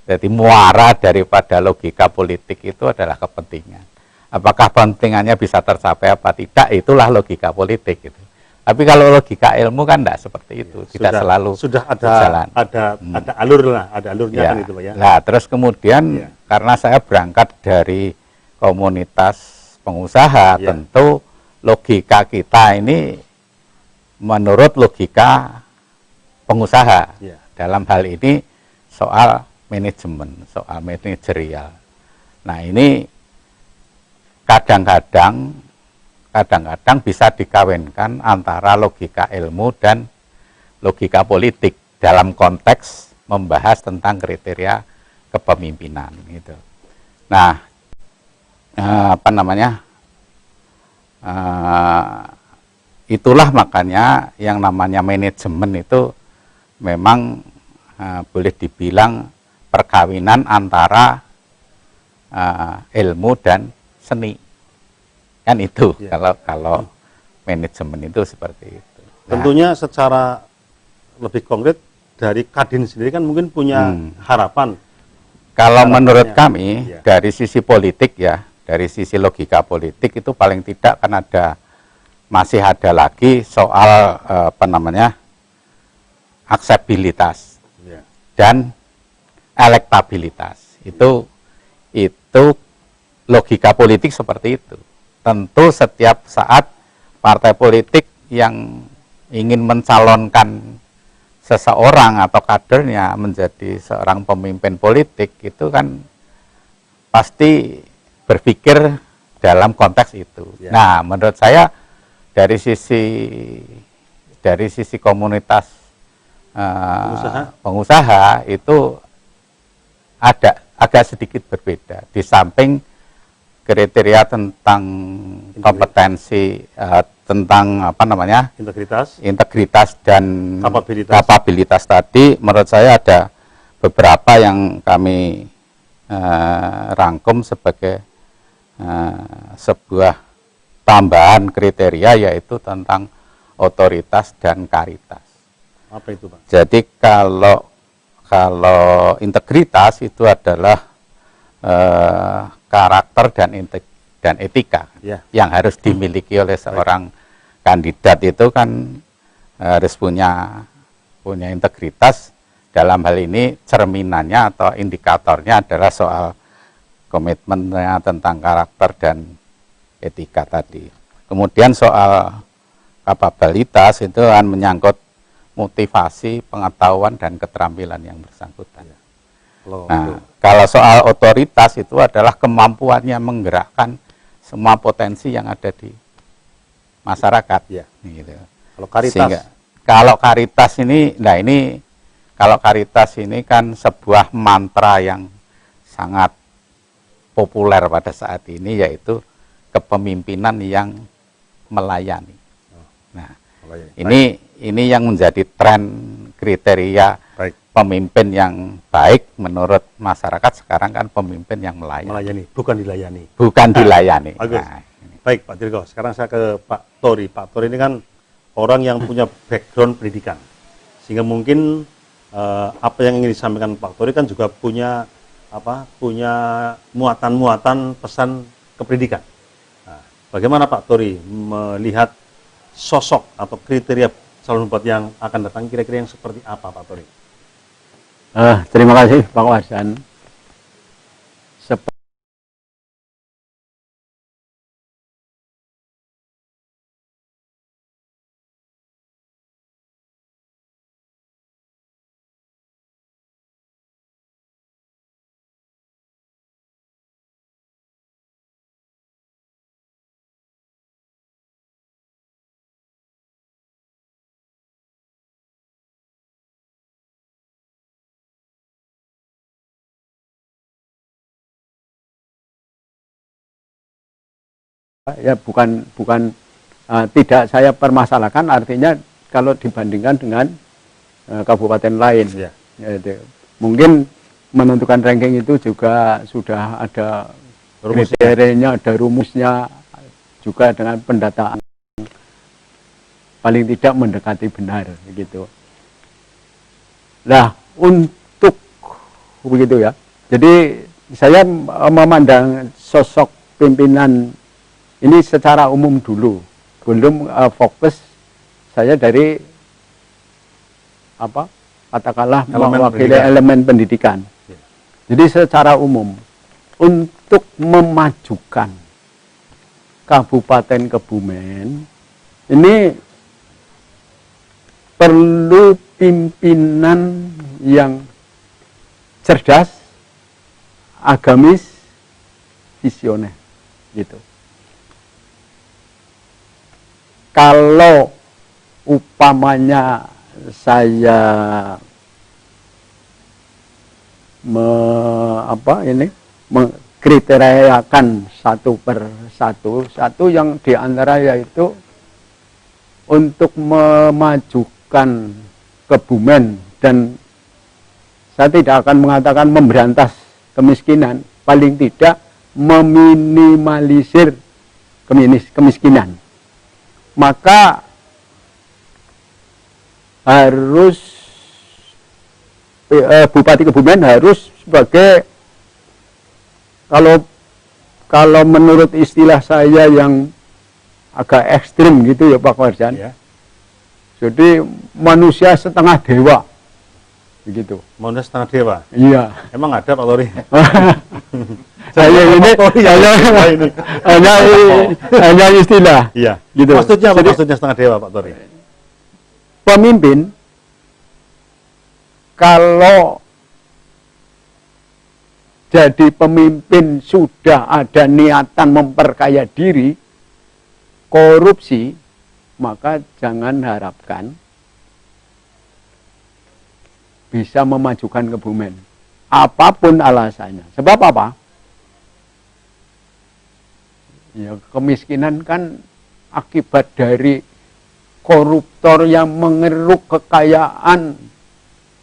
Jadi muara daripada logika politik itu adalah kepentingan. Apakah kepentingannya bisa tercapai apa tidak, itulah logika politik gitu. Tapi kalau logika ilmu kan tidak seperti itu, tidak selalu sudah berjalan. ada alur lah, ada alurnya ya. Kan itu Pak ya. Nah, terus kemudian karena saya berangkat dari komunitas pengusaha, tentu logika kita ini menurut logika pengusaha. Dalam hal ini soal manajemen, soal manajerial. Nah, ini kadang-kadang bisa dikawinkan antara logika ilmu dan logika politik dalam konteks membahas tentang kriteria kepemimpinan gitu. Nah, itulah makanya yang namanya manajemen itu memang boleh dibilang perkawinan antara ilmu dan seni. Kan itu kalau manajemen itu seperti itu. Tentunya secara lebih konkret dari Kadin sendiri kan mungkin punya harapan. Kalau menurut kami dari sisi politik ya, dari sisi logika politik itu paling tidak kan masih ada lagi soal akseptabilitas dan elektabilitas. Itu logika politik seperti itu. Tentu setiap saat partai politik yang ingin mencalonkan seseorang atau kadernya menjadi seorang pemimpin politik itu kan pasti berpikir dalam konteks itu. Nah, menurut saya dari sisi komunitas pengusaha itu agak sedikit berbeda. Di samping kriteria tentang kompetensi, tentang integritas dan kapabilitas tadi, menurut saya ada beberapa yang kami rangkum sebagai sebuah tambahan kriteria, yaitu tentang otoritas dan karitas. Apa itu, Pak? Jadi kalau integritas itu adalah karakter dan etika yang harus dimiliki oleh seorang kandidat. Itu kan harus punya integritas. Dalam hal ini cerminannya atau indikatornya adalah soal komitmennya tentang karakter dan etika tadi. Kemudian soal kapabilitas itu kan menyangkut motivasi, pengetahuan dan keterampilan yang bersangkutan. Nah, kalau soal otoritas itu adalah kemampuannya menggerakkan semua potensi yang ada di masyarakat. Gitu. Kalau karitas ini, kalau karitas ini kan sebuah mantra yang sangat populer pada saat ini, yaitu kepemimpinan yang melayani. Nah, ini yang menjadi tren kriteria pemimpin yang baik menurut masyarakat sekarang kan pemimpin yang melayani. Bukan dilayani. Bukan dilayani. Nah, baik Pak Dirgo, sekarang saya ke Pak Tori. Pak Tori ini kan orang yang punya background pendidikan, sehingga mungkin apa yang ingin disampaikan Pak Tori kan juga punya muatan-muatan pesan kependidikan. Nah, bagaimana Pak Tori melihat sosok atau kriteria calon bupati yang akan datang, kira-kira yang seperti apa Pak Tori? Terima kasih Pak Wasan. Ya bukan tidak saya permasalahkan, artinya kalau dibandingkan dengan kabupaten lain, mungkin menentukan ranking itu juga sudah ada kriterianya, ada rumusnya, juga dengan pendataan paling tidak mendekati benar gitu. Nah, untuk begitu ya. Jadi saya memandang sosok pimpinan ini secara umum dulu, belum fokus saya dari apa katakanlah mewakili elemen pendidikan. Jadi secara umum untuk memajukan Kabupaten Kebumen ini perlu pimpinan yang cerdas, agamis, visioner, gitu. Kalau umpamanya saya mengkriteriakan satu per satu yang diantara yaitu untuk memajukan Kebumen, dan saya tidak akan mengatakan memberantas kemiskinan, paling tidak meminimalisir kemiskinan. Maka harus Bupati Kebumen harus sebagai, kalau menurut istilah saya yang agak ekstrim gitu ya Pak Warjan, ya. Jadi manusia setengah dewa, begitu. Manusia setengah dewa. Iya. Emang ada Pak Tori? Saya ini hanya istilah. Iya. Gitu. Maksudnya apa? Maksudnya setengah dewa Pak Tori? Pemimpin kalau jadi pemimpin sudah ada niatan memperkaya diri, korupsi, maka jangan harapkan bisa memajukan Kebumen. Apapun alasannya. Sebab apa? Ya, kemiskinan kan akibat dari koruptor yang mengeruk kekayaan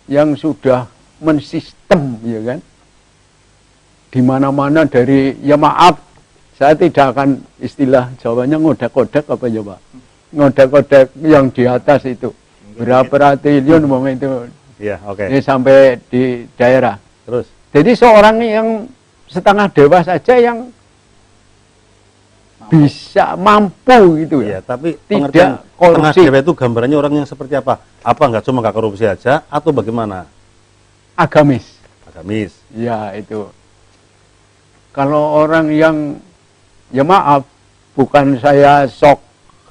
yang sudah mensistem, ya kan? Di mana-mana dari, ya maaf, saya tidak akan istilah Jawanya ngodak-ngodak apa ya Pak? Ngodak-ngodak yang di atas itu. Berapa triliun itu. Iya, oke. Ini sampai di daerah. Terus? Jadi seorang yang setengah dewa saja yang bisa mampu gitu ya. Iya, tapi tidak korupsi. Setengah dewa itu gambarannya orang yang seperti apa? Apa nggak cuma nggak korupsi aja atau bagaimana? Agamis. Agamis. Ya itu. Kalau orang yang, ya maaf, bukan saya sok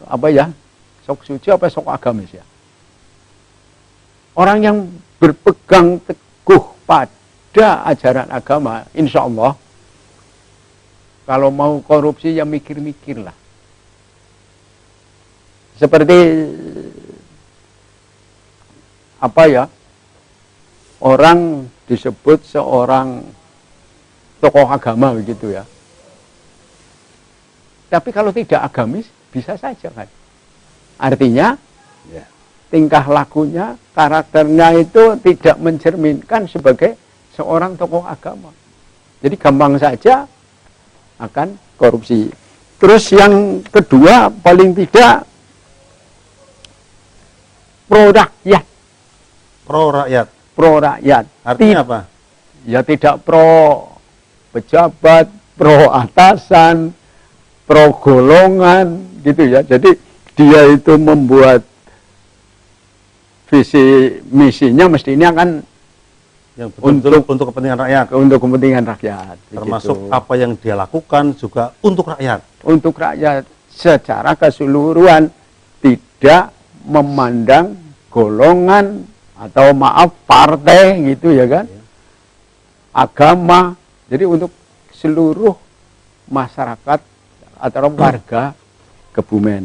apa ya, sok suci apa sok agamis ya. Orang yang berpegang teguh pada ajaran agama, insya Allah, kalau mau korupsi ya mikir-mikir lah. Seperti apa ya, orang disebut seorang tokoh agama begitu ya. Tapi kalau tidak agamis, bisa saja kan. Artinya, tingkah lakunya, karakternya itu tidak mencerminkan sebagai seorang tokoh agama. Jadi gampang saja akan korupsi. Terus yang kedua, paling tidak pro rakyat. Pro rakyat. Pro rakyat. Artinya apa? Ya tidak pro pejabat, pro atasan, pro golongan, gitu ya. Jadi dia itu membuat visi misinya mestinya kan yang betul-betul untuk kepentingan rakyat. Untuk kepentingan rakyat. Termasuk gitu. apa yang dia lakukan juga untuk rakyat. Untuk rakyat secara keseluruhan, tidak memandang golongan atau maaf partai gitu ya kan. Agama. Jadi untuk seluruh masyarakat atau warga Kebumen.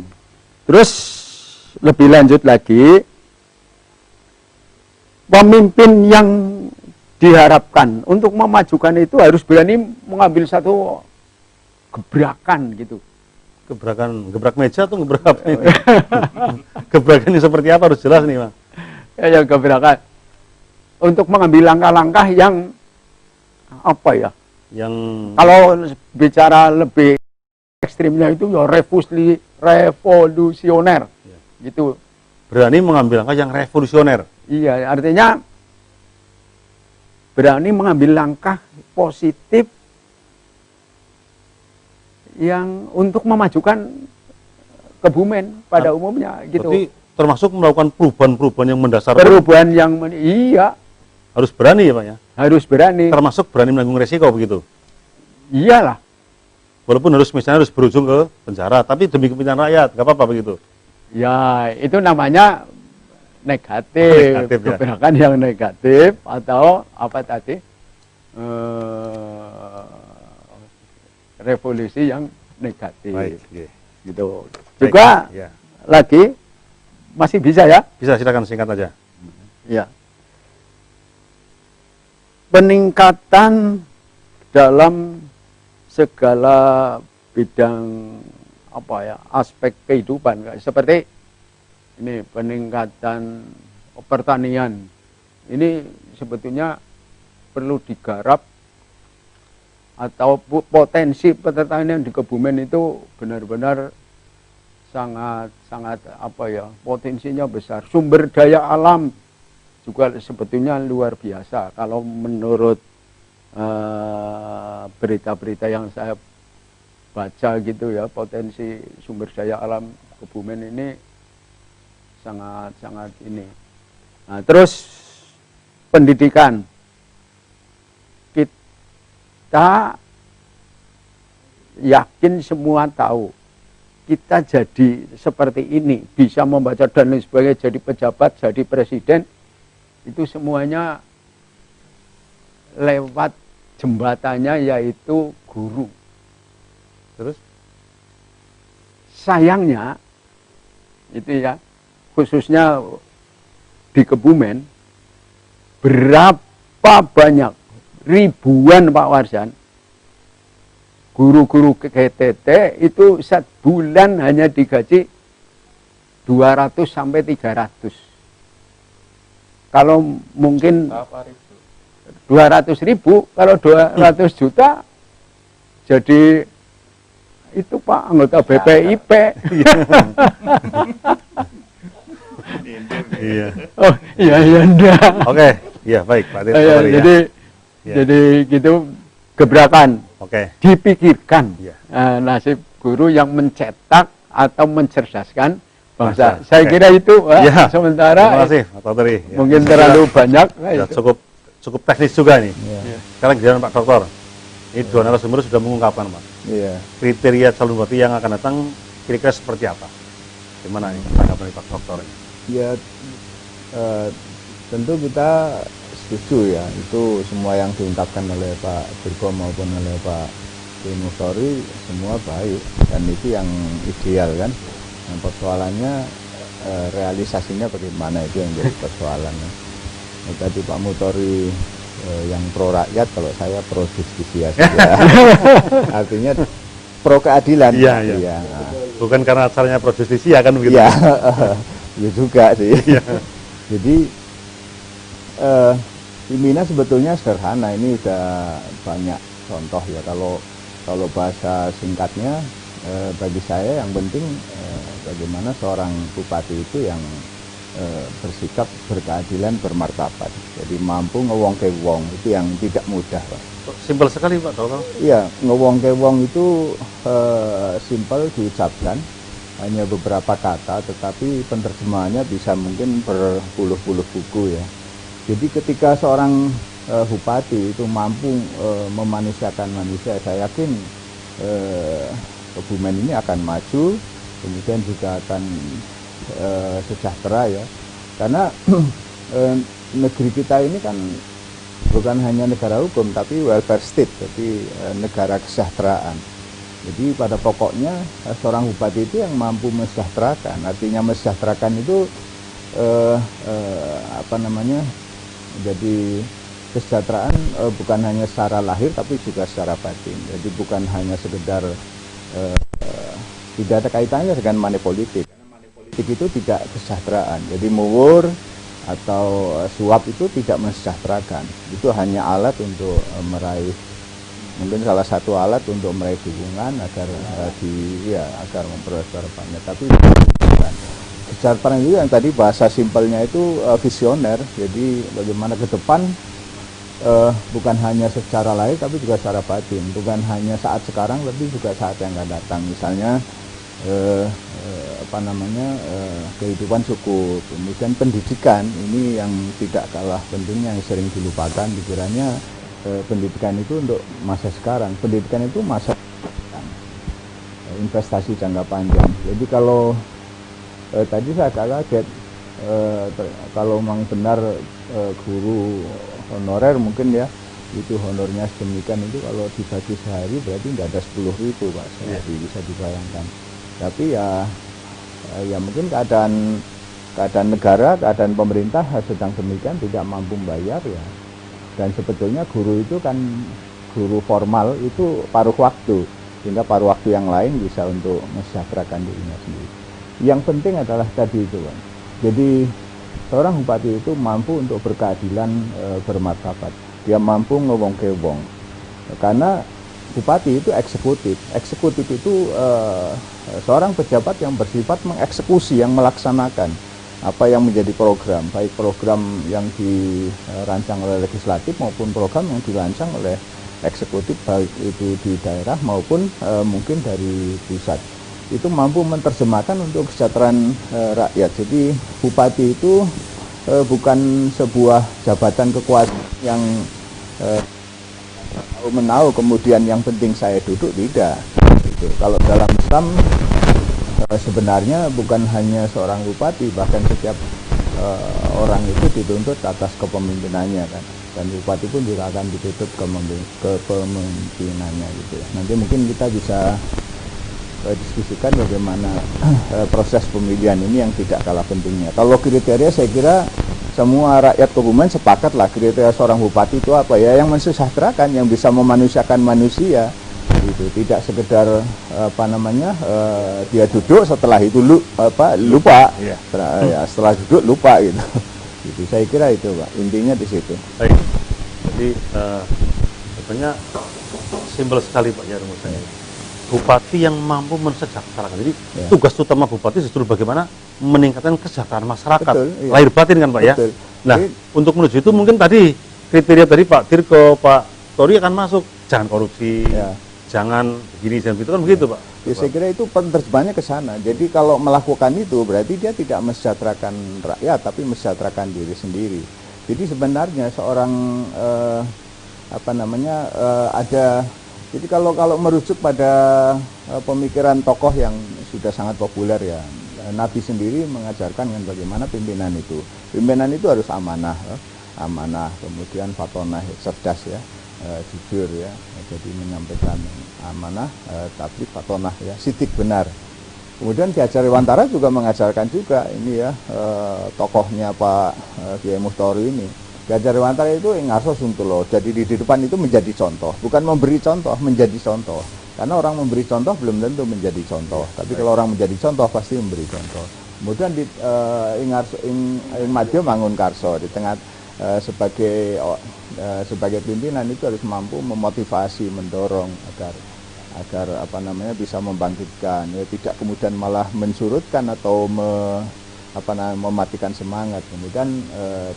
Terus lebih lanjut lagi, pemimpin yang diharapkan untuk memajukan itu harus berani mengambil satu gebrakan gitu. Gebrakan, gebrak meja atau gebrak apa ini? Gebrakan ini seperti apa harus jelas nih, Bang. Ya, gebrakan. Untuk mengambil langkah-langkah yang apa ya? Yang kalau bicara lebih ekstrimnya itu ya revolusioner. Ya. Gitu. Berani mengambil langkah yang revolusioner. Iya, artinya berani mengambil langkah positif yang untuk memajukan Kebumen pada umumnya gitu. Berarti termasuk melakukan perubahan-perubahan yang mendasar. Perubahan yang iya, harus berani ya Pak ya. harus berani. Termasuk berani menanggung resiko begitu. Iyalah. Walaupun misalnya harus berujung ke penjara, tapi demi kepentingan rakyat, nggak apa-apa begitu. Ya, itu namanya negatif, Negatif, ya. kebijakan yang negatif atau apa tadi? Revolusi yang negatif. Baik, oke. Gitu. Baik, Juga ya. lagi masih bisa ya? Bisa, silakan singkat aja. Ya. Peningkatan dalam segala bidang apa ya, aspek kehidupan, seperti ini peningkatan pertanian. Ini sebetulnya perlu digarap, atau potensi pertanian di Kebumen itu benar-benar sangat apa ya, potensinya besar. Sumber daya alam juga sebetulnya luar biasa kalau menurut berita-berita yang saya baca gitu ya. Potensi sumber daya alam Kebumen ini sangat ini. Nah, terus pendidikan, kita yakin semua tahu kita jadi seperti ini, bisa membaca dan lain sebagainya, jadi pejabat, jadi presiden, itu semuanya lewat jembatannya yaitu guru. Terus? Sayangnya itu ya, khususnya di Kebumen, berapa banyak, ribuan Pak Warsan, guru-guru GTT itu sebulan hanya digaji 200 sampai 300. Kalau mungkin 200.000, kalau 200 juta jadi itu Pak anggota BPIP. Iya. Oh iya enggak. Oke, iya baik Pak Tir. Jadi gitu, gebrakan. Oke. Dipikirkan Iya. Nasib guru yang mencetak atau mencerdaskan bangsa. Bangsa. Saya Oke. kira itu Ya. sementara Terima kasih Pak Tori. Ya. mungkin terlalu banyak. Ya, cukup teknis juga nih. Sekarang giliran Pak Dokter. Ini dua narasumber sudah mengungkapkan Pak. Iya. Kriteria calon bupati yang akan datang kira-kira seperti apa? Gimana nih tanggapan Pak Dokter? Ya, tentu kita setuju ya, itu semua yang diungkapkan oleh Pak Dirgo maupun oleh Pak Mustori semua baik, dan itu yang ideal kan. Yang persoalannya realisasinya bagaimana, itu yang jadi persoalannya. Nah, tadi Pak Mustori yang pro rakyat, kalau saya pro justisia saja. Artinya pro keadilan. Iya, iya. Ya. Bukan karena asalnya pro justisia kan begitu? Iya, ya juga sih. Jadi Imina sebetulnya sederhana, ini udah banyak contoh ya. Kalau bahasa singkatnya, bagi saya yang penting bagaimana seorang bupati itu yang bersikap berkeadilan, bermartabat. Jadi mampu ngewongke wong, itu yang tidak mudah, Pak. Simpel sekali Pak Dokter. Iya, ngewongke wong itu simpel diucapkan, hanya beberapa kata, tetapi penerjemahannya bisa mungkin berpuluh-puluh buku ya. Jadi ketika seorang bupati itu mampu memanusiakan manusia, saya yakin Kebumen ini akan maju, kemudian juga akan sejahtera ya. Karena negeri kita ini kan bukan hanya negara hukum, tapi welfare state, jadi negara kesejahteraan. Jadi pada pokoknya seorang bupati itu yang mampu mesejahterakan. Artinya mesejahterakan itu jadi kesejahteraan bukan hanya secara lahir tapi juga secara batin. Jadi bukan hanya sekedar tidak ada kaitannya dengan money politik. Politik itu tidak kesejahteraan. Jadi muwur atau suap itu tidak mensejahterakan. Itu hanya alat untuk meraih, mungkin salah satu alat untuk meraih dukungan agar agar memperoleh suara banyak. Tapi bukan. Kesejahteraan itu yang tadi bahasa simpelnya itu visioner. Jadi bagaimana ke depan bukan hanya secara lahir tapi juga secara batin, bukan hanya saat sekarang tapi juga saat yang akan datang. Misalnya kehidupan suku, kemudian pendidikan ini yang tidak kalah pentingnya, yang sering dilupakan dikiranya pendidikan itu untuk masa sekarang. Pendidikan itu masa depan, investasi jangka panjang. Jadi kalau tadi saya agak kaget kalau memang benar guru honorer mungkin ya itu honornya sedemikian, itu kalau dibagi sehari berarti nggak ada 10.000 Pak sehari, bisa dibayangkan. Tapi ya mungkin keadaan negara, keadaan pemerintah sedang demikian, tidak mampu membayar ya. Dan sebetulnya guru itu kan guru formal itu paruh waktu, sehingga paruh waktu yang lain bisa untuk mensejahterakan dirinya sendiri. Yang penting adalah tadi itu Pak. Jadi seorang bupati itu mampu untuk berkeadilan, bermartabat. Dia mampu ngewong-ke wong. Karena bupati itu eksekutif. Eksekutif itu seorang pejabat yang bersifat mengeksekusi, yang melaksanakan apa yang menjadi program, baik program yang dirancang oleh legislatif maupun program yang dirancang oleh eksekutif, baik itu di daerah maupun mungkin dari pusat. Itu mampu menerjemahkan untuk kesejahteraan rakyat. Jadi bupati itu bukan sebuah jabatan kekuasaan yang tahu-menahu kemudian yang penting saya duduk, tidak. Gitu. Kalau dalam Islam sebenarnya bukan hanya seorang bupati, bahkan setiap orang itu dituntut atas kepemimpinannya kan. Dan bupati pun juga akan dituntut kepemimpinannya gitu. Nanti mungkin kita bisa diskusikan bagaimana proses pemilihan ini yang tidak kalah pentingnya. Kalau kriteria saya kira semua rakyat Kebumen sepakatlah kriteria seorang bupati itu apa ya, yang mensejahterakan, yang bisa memanusiakan manusia gitu. Tidak sekedar dia duduk setelah itu lupa ya. Setelah duduk lupa gitu. Gitu. Saya kira itu Pak, intinya di situ. Baik. Jadi sebenarnya simpel sekali Pak ya rumusnya. Bupati yang mampu mensejahterakan. Jadi tugas utama bupati justru bagaimana meningkatkan kesejahteraan masyarakat. Betul, iya. Lahir batin kan Pak. Betul. Ya. Nah, untuk menuju itu mungkin tadi kriteria dari Pak Dirgo, Pak Tori akan masuk. Jangan korupsi, jangan begini, jangan begitu kan begitu Pak. Ya, saya kira itu penerjemahannya ke sana. Jadi kalau melakukan itu berarti dia tidak mensejahterakan rakyat, tapi mensejahterakan diri sendiri. Jadi sebenarnya seorang ada. Jadi kalau merujuk pada pemikiran tokoh yang sudah sangat populer ya, Nabi sendiri mengajarkan kan bagaimana pimpinan itu. Pimpinan itu harus amanah, kemudian fatonah, cerdas ya, jujur ya, jadi menyampaikan amanah, tapi fatonah ya, sidik benar. Kemudian Ki Hajar Dewantara juga mengajarkan juga ini ya, tokohnya Pak Kiai Muhtari ini. Ki Hajar Dewantara itu ngarso suntulo, jadi di depan itu menjadi contoh, bukan memberi contoh, menjadi contoh. Karena orang memberi contoh belum tentu menjadi contoh, tapi kalau orang menjadi contoh pasti memberi contoh. Kemudian di ing madya mangun karso, di tengah sebagai pimpinan itu harus mampu memotivasi, mendorong agar bisa membangkitkan, ya, tidak kemudian malah mensurutkan atau mematikan semangat. Kemudian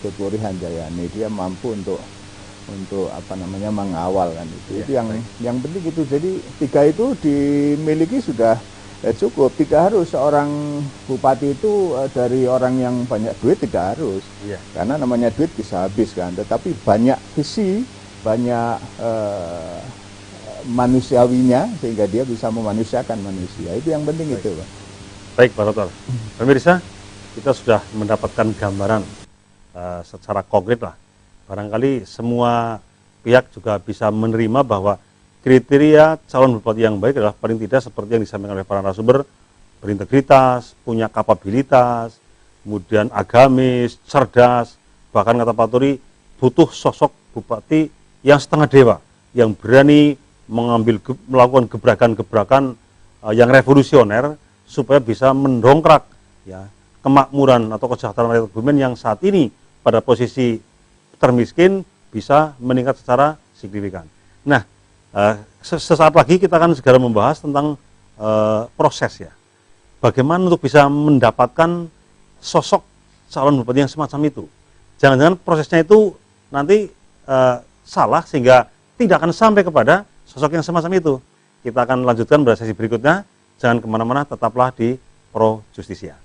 Tutwuri Hanjayani dia mampu untuk mengawal kan itu. Itu yang penting itu. Jadi tiga itu dimiliki sudah cukup. Tidak harus seorang bupati itu dari orang yang banyak duit, tidak harus. Karena namanya duit bisa habis kan. Tetapi banyak visi, banyak manusiawinya sehingga dia bisa memanusiakan manusia. Itu yang penting. Baik. Itu Pak. Baik Pak Dr. Pemirsa, kita sudah mendapatkan gambaran secara konkret lah. Barangkali semua pihak juga bisa menerima bahwa kriteria calon bupati yang baik adalah paling tidak seperti yang disampaikan oleh para narasumber, berintegritas, punya kapabilitas, kemudian agamis, cerdas, bahkan kata Pak Tori, butuh sosok bupati yang setengah dewa, yang berani melakukan gebrakan-gebrakan yang revolusioner supaya bisa mendongkrak ya kemakmuran atau kesejahteraan rakyat Kebumen yang saat ini pada posisi termiskin bisa meningkat secara signifikan. Nah, sesaat lagi kita akan segera membahas tentang proses ya. Bagaimana untuk bisa mendapatkan sosok calon bupati yang semacam itu. Jangan-jangan prosesnya itu nanti salah sehingga tidak akan sampai kepada sosok yang semacam itu. Kita akan lanjutkan pada sesi berikutnya. Jangan kemana-mana, tetaplah di Pro Justisia.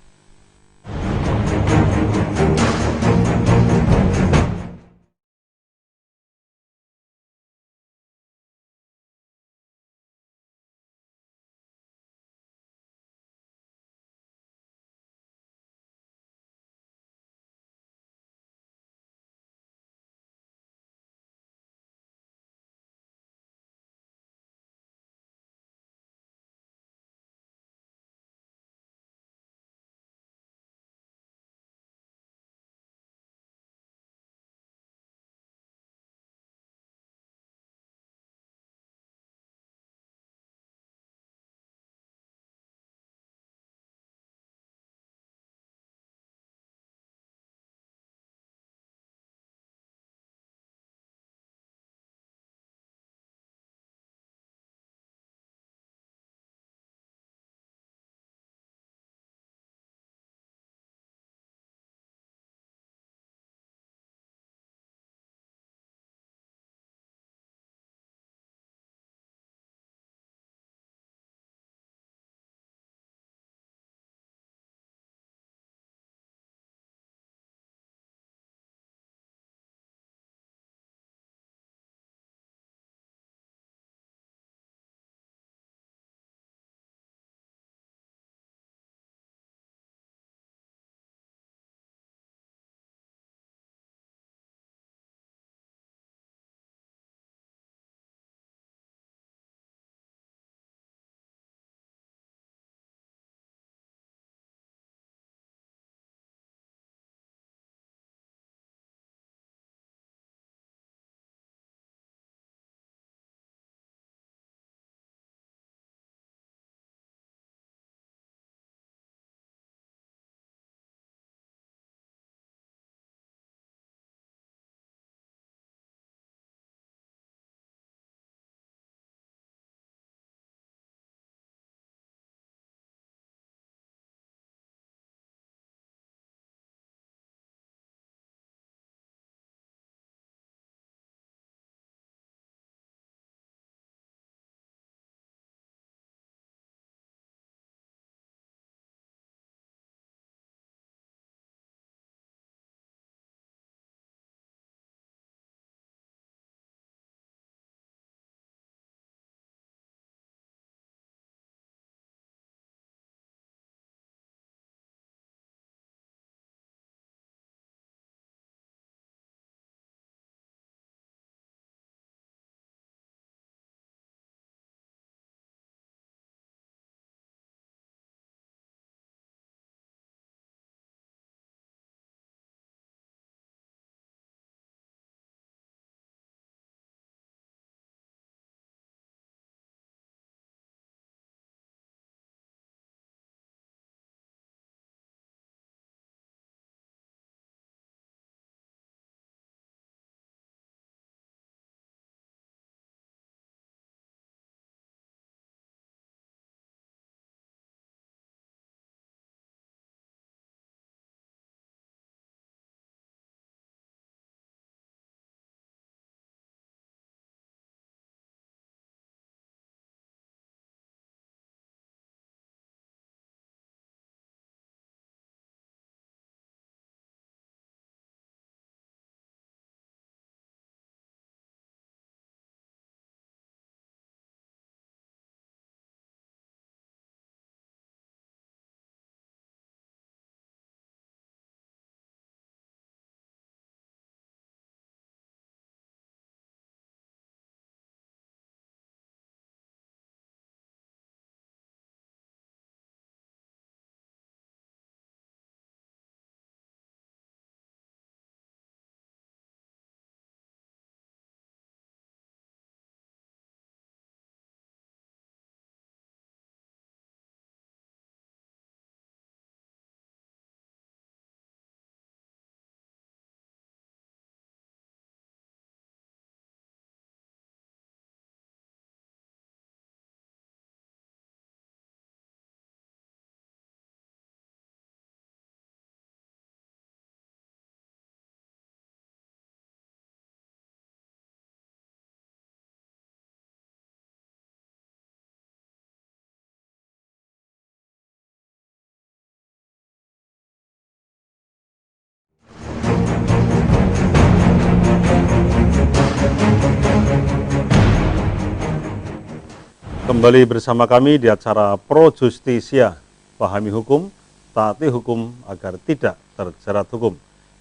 Kembali bersama kami di acara Pro Justisia, pahami hukum, taati hukum agar tidak terjerat hukum.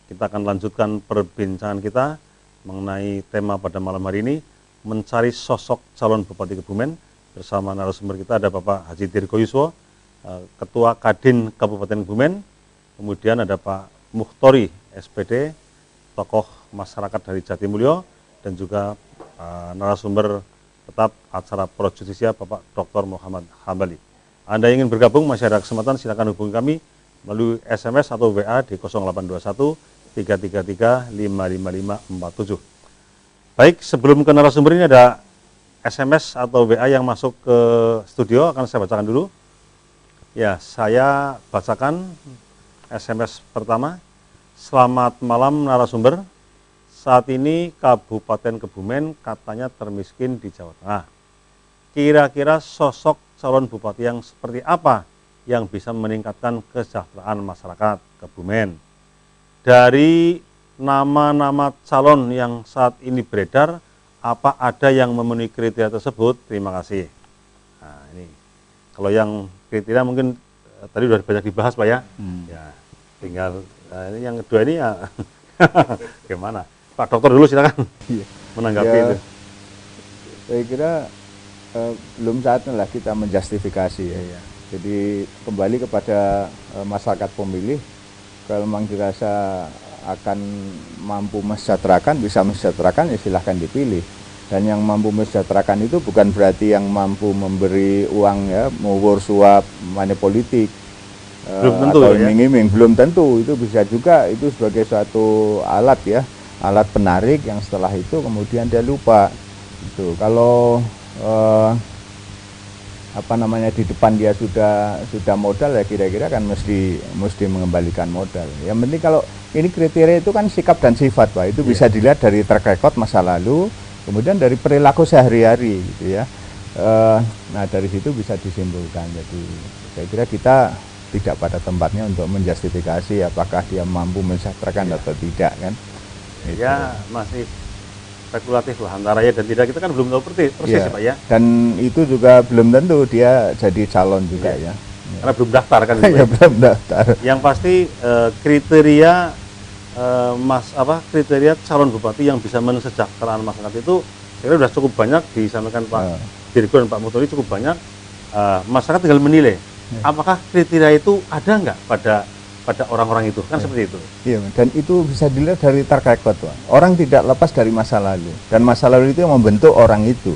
Kita akan lanjutkan perbincangan kita mengenai tema pada malam hari ini, mencari sosok calon Bupati Kebumen. Bersama narasumber kita ada Bapak Haji Dirgo Yuswo, Ketua Kadin Kabupaten Kebumen. Kemudian ada Pak Mukhtori, SPD, tokoh masyarakat dari Jatimulyo, dan juga narasumber tetap acara Pro Justisia Bapak Dr. Muhammad Hambali. Anda ingin bergabung, masih ada kesempatan, silakan hubungi kami melalui SMS atau WA di 0821 333 55547. Baik, sebelum ke narasumber ini ada SMS atau WA yang masuk ke studio, akan saya bacakan dulu. Ya, saya bacakan SMS pertama. Selamat malam narasumber. Saat ini Kabupaten Kebumen katanya termiskin di Jawa Tengah. Kira-kira sosok calon bupati yang seperti apa yang bisa meningkatkan kesejahteraan masyarakat Kebumen? Dari nama-nama calon yang saat ini beredar, apa ada yang memenuhi kriteria tersebut? Terima kasih. Nah, ini kalau yang kriteria mungkin tadi sudah banyak dibahas, Pak ya. Ya, tinggal ini yang kedua ini ya gimana? Pak Dokter dulu silakan menanggapi ya, itu. Saya kira belum saatnya lah kita menjustifikasi ya. Iya. Jadi kembali kepada masyarakat pemilih, kalau memang dirasa akan mampu mensejahterakan, bisa mensejahterakan, ya silahkan dipilih. Dan yang mampu mensejahterakan itu bukan berarti yang mampu memberi uang ya, mengubur suap, money politik, belum tentu atau ya. iming-iming, belum tentu. Itu bisa juga itu sebagai suatu alat ya, alat penarik yang setelah itu kemudian dia lupa. Itu kalau di depan dia sudah modal, ya kira-kira kan mesti mengembalikan modal. Yang penting kalau ini kriteria itu kan sikap dan sifat, Pak. Itu bisa dilihat dari track record masa lalu, kemudian dari perilaku sehari-hari gitu ya. Nah, dari situ bisa disimpulkan. Jadi saya kira kita tidak pada tempatnya untuk menjustifikasi apakah dia mampu mensejahterakan atau tidak kan. Itu. Ya, masih spekulatif lah antara ya dan tidak, kita kan belum tahu persis ya, Pak ya. Dan itu juga belum tentu dia jadi calon juga ya. Karena belum daftar kan. Ya, belum daftar. Yang pasti kriteria kriteria calon bupati yang bisa mensejahterakan masyarakat itu saya kira sudah cukup banyak disampaikan Pak Dirgo dan Pak Mukhtori, cukup banyak. Masyarakat tinggal menilai apakah kriteria itu ada nggak pada orang-orang itu, kan seperti itu. Iya, dan itu bisa dilihat dari track record, Pak. Orang tidak lepas dari masa lalu, dan masa lalu itu yang membentuk orang itu.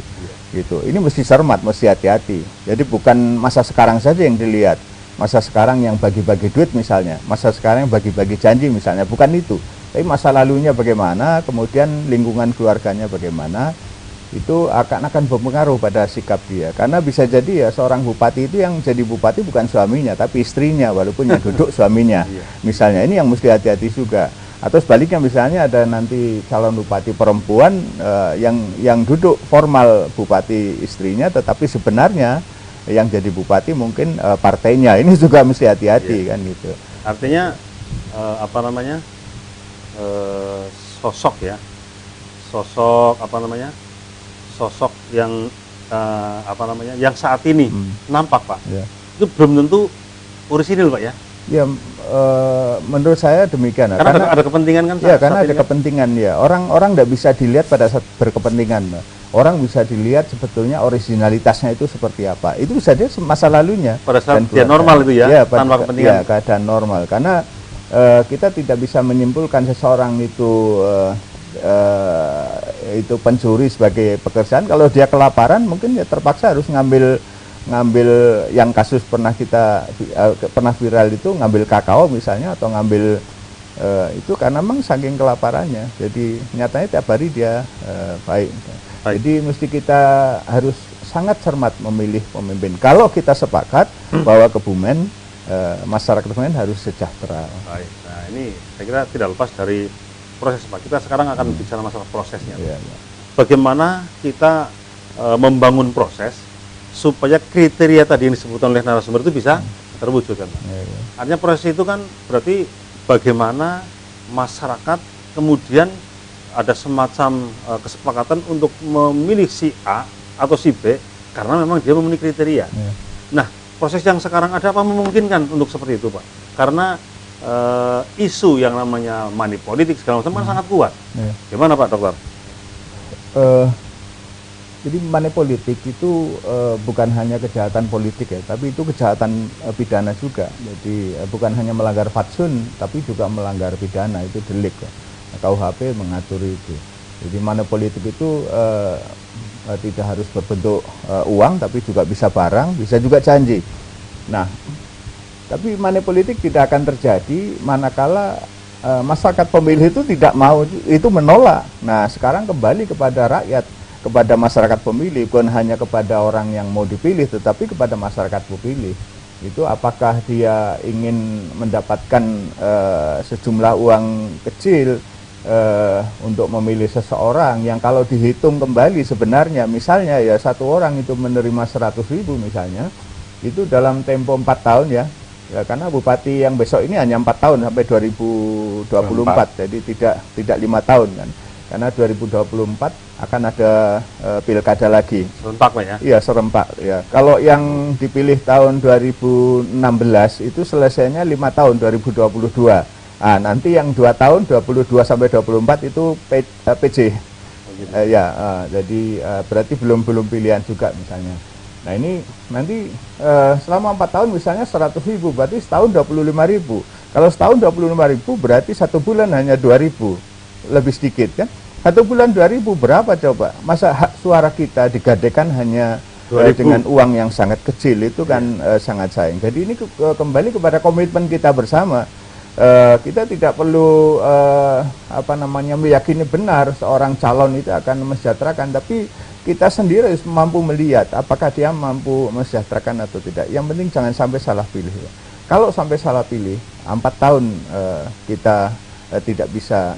Gitu. Ini mesti cermat, mesti hati-hati. Jadi bukan masa sekarang saja yang dilihat. Masa sekarang yang bagi-bagi duit misalnya, masa sekarang yang bagi-bagi janji misalnya, bukan itu. Tapi masa lalunya bagaimana, kemudian lingkungan keluarganya bagaimana, itu akan berpengaruh pada sikap dia. Karena bisa jadi ya seorang bupati itu yang jadi bupati bukan suaminya, tapi istrinya, walaupun yang duduk suaminya. Misalnya ini yang mesti hati-hati juga. Atau sebaliknya misalnya ada nanti calon bupati perempuan yang duduk formal bupati istrinya, tetapi sebenarnya yang jadi bupati mungkin partainya. Ini juga mesti hati-hati kan gitu. Artinya sosok ya, sosok yang yang saat ini nampak, Pak. Itu belum tentu orisinil, Pak ya. Ya, menurut saya demikian. Karena ada kepentingan kan. Ya, karena ada kepentingan ya. Orang tidak bisa dilihat pada saat berkepentingan. Orang bisa dilihat sebetulnya originalitasnya itu seperti apa. Itu bisa dia masa lalunya. Pada saat dia normal itu ya, tanpa kepentingan. Ya, keadaan normal. Karena kita tidak bisa menyimpulkan seseorang itu pencuri sebagai pekerjaan. Kalau dia kelaparan mungkin ya terpaksa harus ngambil yang kasus pernah viral itu, ngambil kakao misalnya, atau ngambil itu karena memang saking kelaparannya. Jadi nyatanya tiap hari dia baik. Jadi mesti kita harus sangat cermat memilih pemimpin. Kalau kita sepakat bahwa Kebumen, masyarakat Kebumen harus sejahtera. Baik. Nah, ini saya kira tidak lepas dari proses, Pak. Kita sekarang akan bicara masalah prosesnya. Bagaimana kita membangun proses supaya kriteria tadi yang disebutkan oleh narasumber itu bisa terwujud kan, Pak. Artinya proses itu kan berarti bagaimana masyarakat kemudian ada semacam kesepakatan untuk memilih si A atau si B karena memang dia memenuhi kriteria. Ya. Nah, proses yang sekarang ada apa memungkinkan untuk seperti itu, Pak? Karena isu yang namanya money politik segala macam kan sangat kuat. Ya. Gimana Pak Dokter? Jadi money politik itu bukan hanya kejahatan politik ya, tapi itu kejahatan pidana juga. Jadi bukan hanya melanggar fatsun, tapi juga melanggar pidana, itu delik ya. KUHP mengatur itu. Jadi money politik itu tidak harus berbentuk uang, tapi juga bisa barang, bisa juga janji. Nah, tapi money politik tidak akan terjadi manakala masyarakat pemilih itu tidak mau, itu menolak. Nah, sekarang kembali kepada rakyat, kepada masyarakat pemilih, bukan hanya kepada orang yang mau dipilih, tetapi kepada masyarakat pemilih. Itu apakah dia ingin mendapatkan sejumlah uang kecil untuk memilih seseorang yang kalau dihitung kembali sebenarnya, misalnya ya satu orang itu menerima 100.000 misalnya, itu dalam tempo 4 tahun ya, karena bupati yang besok ini hanya 4 tahun sampai 2024, jadi tidak 5 tahun kan. Karena 2024 akan ada pilkada lagi. Serentak Pak ya? Iya, serempak ya. Kalau yang dipilih tahun 2016 itu selesainya 5 tahun 2022. Nah, nanti yang 2 tahun 22 sampai 24 itu PJ. Jadi berarti belum pilihan juga misalnya. Nah, ini nanti selama 4 tahun misalnya 100.000, berarti setahun 25.000. Kalau setahun 25.000 berarti 1 bulan hanya 2.000. Lebih sedikit kan? 1 bulan 2.000 berapa coba? Masa hak suara kita digadekan hanya dengan uang yang sangat kecil, itu kan sangat sayang. Jadi ini kembali kepada komitmen kita bersama. Kita tidak perlu meyakini benar seorang calon itu akan mesejahterakan, tapi kita sendiri harus mampu melihat apakah dia mampu mesejahterakan atau tidak. Yang penting jangan sampai salah pilih. Kalau sampai salah pilih, 4 tahun kita tidak bisa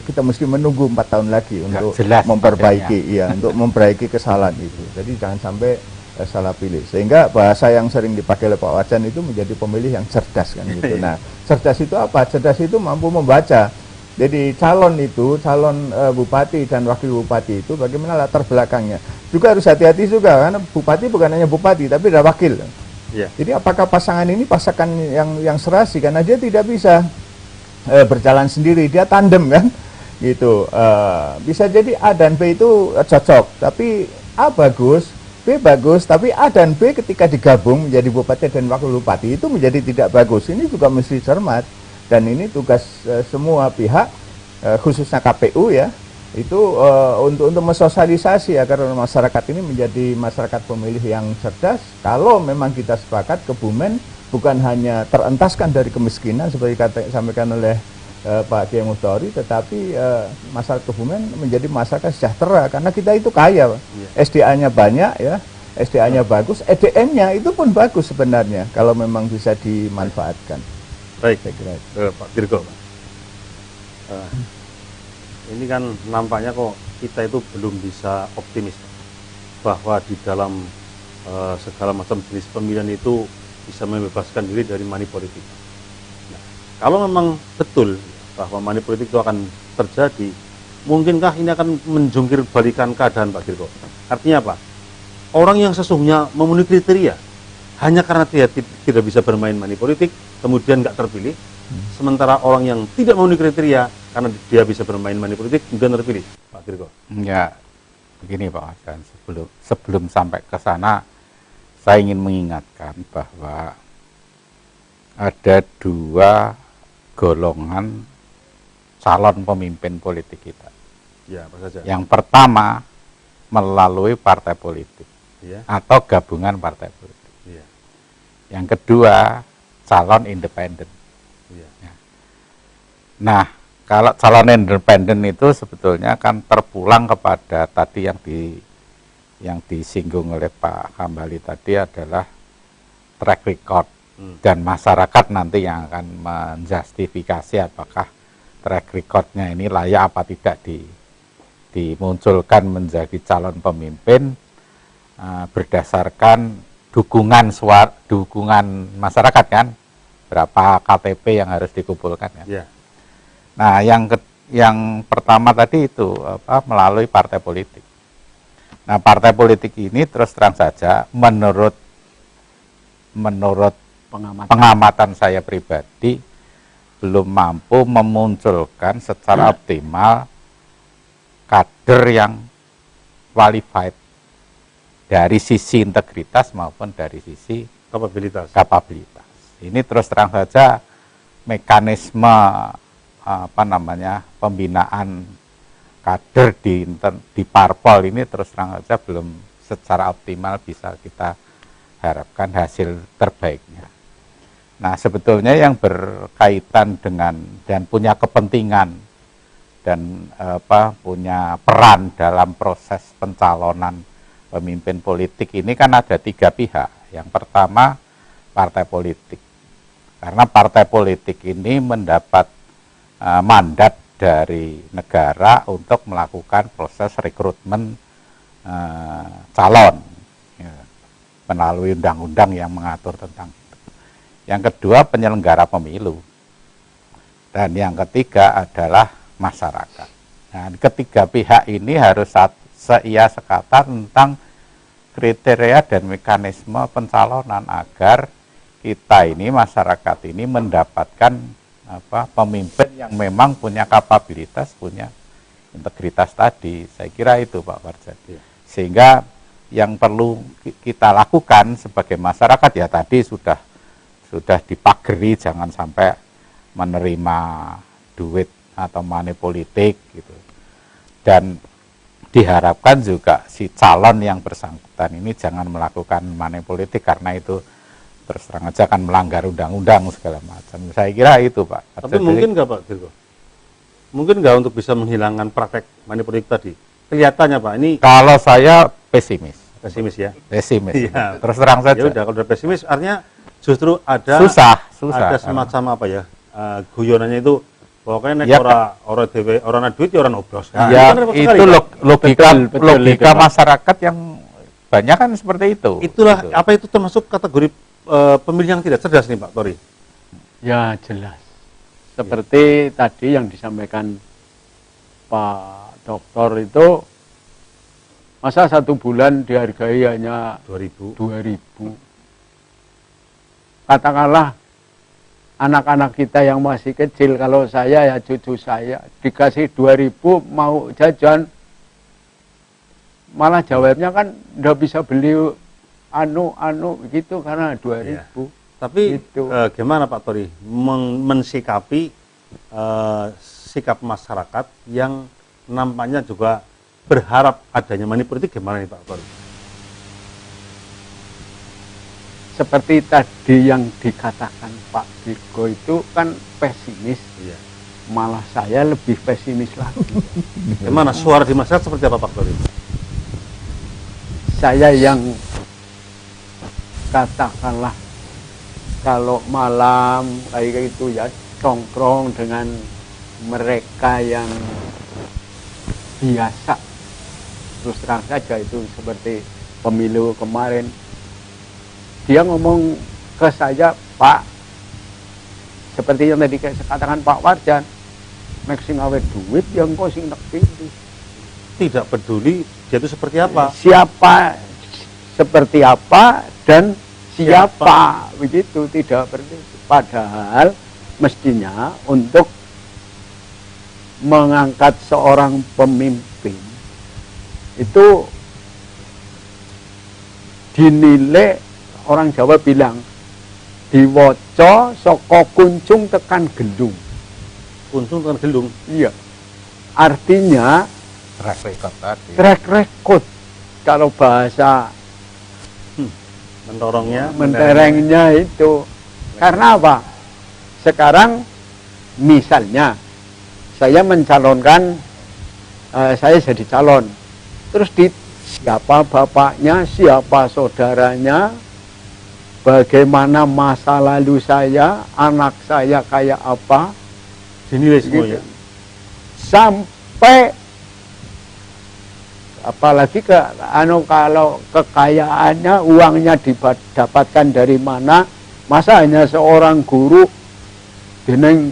kita mesti menunggu 4 tahun lagi untuk memperbaiki untuk memperbaiki kesalahan itu. Jadi jangan sampai salah pilih. Sehingga bahasa yang sering dipakai oleh Pak Wajan itu menjadi pemilih yang cerdas kan gitu. Nah, cerdas itu apa? Cerdas itu mampu membaca. Jadi calon bupati dan wakil bupati itu bagaimana latar belakangnya. Juga harus hati-hati juga, karena bupati bukan hanya bupati tapi ada wakil. Yeah. Jadi apakah pasangan ini pasangan yang serasi, karena dia tidak bisa berjalan sendiri, dia tandem kan gitu. Bisa jadi A dan B itu cocok, tapi A bagus, B bagus, tapi A dan B ketika digabung menjadi bupati dan wakil bupati itu menjadi tidak bagus. Ini juga mesti cermat, dan ini tugas semua pihak, khususnya KPU ya, itu untuk mensosialisasi agar masyarakat ini menjadi masyarakat pemilih yang cerdas. Kalau memang kita sepakat Kebumen bukan hanya terentaskan dari kemiskinan seperti disampaikan oleh Pak Kiai Muhtari, tetapi masyarakat Kebumen menjadi masyarakat sejahtera, karena kita itu kaya, SDA-nya banyak ya, SDA-nya bagus, EDM-nya itu pun bagus sebenarnya kalau memang bisa dimanfaatkan. Baik, Pak Dirgo. Ini kan nampaknya kok kita itu belum bisa optimis bahwa di dalam segala macam jenis pemilihan itu bisa membebaskan diri dari money politik. Nah, kalau memang betul bahwa money politik itu akan terjadi, mungkinkah ini akan menjungkir balikan keadaan Pak Dirgo? Artinya apa? Orang yang sesungguhnya memenuhi kriteria, hanya karena dia tidak bisa bermain money politik, kemudian nggak terpilih, sementara orang yang tidak memenuhi kriteria, karena dia bisa bermain money politik, kemudian terpilih, Pak Dirgo. Ya, begini Pak Wajan, sebelum sampai ke sana, saya ingin mengingatkan bahwa ada 2 golongan calon pemimpin politik kita. Ya, apa saja? Yang pertama melalui partai politik atau gabungan partai politik. Ya. Yang kedua calon independen. Ya. Nah, kalau calon independen itu sebetulnya kan terpulang kepada tadi yang disinggung oleh Pak Hambali tadi adalah track record, dan masyarakat nanti yang akan menjustifikasi apakah track recordnya ini layak apa tidak dimunculkan menjadi calon pemimpin berdasarkan dukungan masyarakat kan, berapa KTP yang harus dikumpulkan kan. Yeah. Nah, yang pertama tadi itu melalui partai politik. Nah, partai politik ini terus terang saja menurut pengamatan saya pribadi belum mampu memunculkan secara optimal kader yang qualified dari sisi integritas maupun dari sisi kapabilitas. Ini terus terang saja mekanisme pembinaan kader di parpol ini terus terang saja belum secara optimal bisa kita harapkan hasil terbaiknya. Nah, sebetulnya yang berkaitan dengan dan punya kepentingan dan punya peran dalam proses pencalonan pemimpin politik ini kan ada 3 pihak. Yang pertama, partai politik. Karena partai politik ini mendapat mandat dari negara untuk melakukan proses rekrutmen calon melalui undang-undang yang mengatur tentang itu. Yang kedua, penyelenggara pemilu. Dan yang ketiga adalah masyarakat. Nah, ketiga pihak ini harus seia sekata tentang kriteria dan mekanisme pencalonan agar kita ini, masyarakat ini mendapatkan pemimpin yang memang punya kapabilitas, punya integritas tadi. Saya kira itu Pak Farjan. Sehingga yang perlu kita lakukan sebagai masyarakat ya tadi sudah dipageri, jangan sampai menerima duit atau money politik gitu. Dan diharapkan juga si calon yang bersangkutan ini jangan melakukan money politik karena itu terus terang aja akan melanggar undang-undang segala macam. Saya kira itu Pak. Tapi mungkin nggak Pak Dirgo? Mungkin nggak untuk bisa menghilangkan praktek money politik tadi? Kelihatannya Pak, ini kalau saya pesimis ya. Iya. Terus terang saja. Ya udah, kalau udah pesimis artinya justru ada susah. Ada semacam apa ya? Guyonannya itu pokoknya nek ya, ora dhewe ora duit ya ora noblos. Nah, ya, itu logika masyarakat yang banyak kan seperti itu. Itulah gitu. Apa itu termasuk kategori pemilih yang tidak cerdas nih Pak Tori? Ya jelas. Seperti tadi yang disampaikan Pak Doktor itu, masa 1 bulan dihargai hanya 2.000. Katakanlah anak-anak kita yang masih kecil, kalau saya ya cucu saya dikasih 2.000 mau jajan, malah jawabnya kan udah bisa beli anu begitu karena 2.000. Ya. Tapi gitu. Gimana Pak Tori mensikapi sikap masyarakat yang nampaknya juga berharap adanya money politik, gimana nih Pak Tori? Seperti tadi yang dikatakan Pak Dirgo itu kan pesimis. Iya. Malah saya lebih pesimis lagi. Gimana suara di masyarakat seperti apa Pak Tori? Saya yang katakanlah kalau malam kayak gitu ya congkrong dengan mereka yang biasa, terus terang saja itu seperti pemilu kemarin, dia ngomong ke saya, Pak, seperti yang tadi saya katakan Pak Warjan, mek sing awe duit yang kok sing tak pilih. Tidak peduli dia itu seperti apa, siapa seperti apa dan siapa begitu, tidak peduli. Padahal mestinya untuk mengangkat seorang pemimpin itu dinilai, orang Jawa bilang diwoco saka kuncung tekan gendung. Kuncung tekan gendung? Iya. Artinya track record tadi. Track record kalau bahasa menterengnya itu. Karena apa? Sekarang misalnya saya mencalonkan, saya jadi calon, terus di siapa bapaknya, siapa saudaranya, bagaimana masa lalu saya, anak saya kayak apa, dinilai semua gitu. Ya. Sampai apalagi kalau kekayaannya, uangnya didapatkan dari mana, masa hanya seorang guru dengan